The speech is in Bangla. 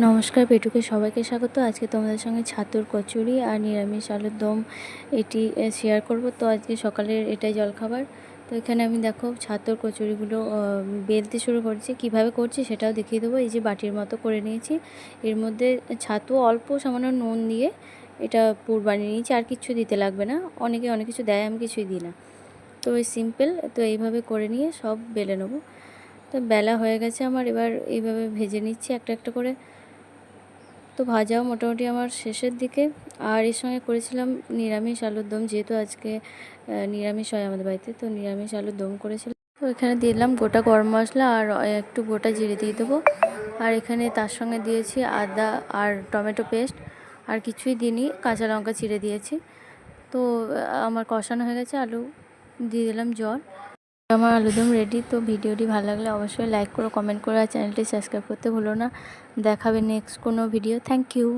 নমস্কার, পেটুকে সবাইকে স্বাগত। আজকে তোমাদের সঙ্গে ছাতুর কচুরি আর নিরামিষ আলুর দম এটি শেয়ার করব। তো আজকে সকালের এটাই জলখাবার। তো এখানে আমি দেখো ছাতুর কচুরিগুলো বেলতে শুরু করছি। কিভাবে করছি সেটাও দেখিয়ে দেবো। এই যে বাটির মতো করে নিয়েছি, এর মধ্যে ছাতু অল্প সামান্য নুন দিয়ে এটা পুর বানিয়ে নিয়েছি, আর কিছু দিতে লাগবে না। অনেকে অনেক কিছু দেয়, আমি কিছুই দিই না। তো ওই সিম্পল। তো এইভাবে করে নিয়ে সব বেলে নেবো। তো বেলা হয়ে গেছে আমার, এবার এইভাবে ভেজে নিচ্ছি একটা একটা করে। তো ভাজাও মোটামুটি আমার শেষের দিকে। আর এর সঙ্গে করেছিলাম নিরামিষ আলুর দম, যেহেতু আজকে নিরামিষ হয় আমাদের বাড়িতে, তো নিরামিষ আলুর দম করেছিলাম। তো এখানে দিলাম গোটা গরম মশলা আর একটু গোটা জিরে দিয়ে দেবো। আর এখানে তার সঙ্গে দিয়েছি আদা আর টমেটো পেস্ট, আর কিছুই দিইনি, কাঁচা লঙ্কা চিড়ে দিয়েছি। তো আমার কষানো হয়ে গেছে, আলু দিয়ে দিলাম জল। আমার আলুদম রেডি। তো ভিডিওটি ভালো লাগলে অবশ্যই লাইক করো, কমেন্ট করো, আর চ্যানেলটি সাবস্ক্রাইব করতে ভুলো না। দেখাবে নেক্সট কোনো ভিডিও। Thank you.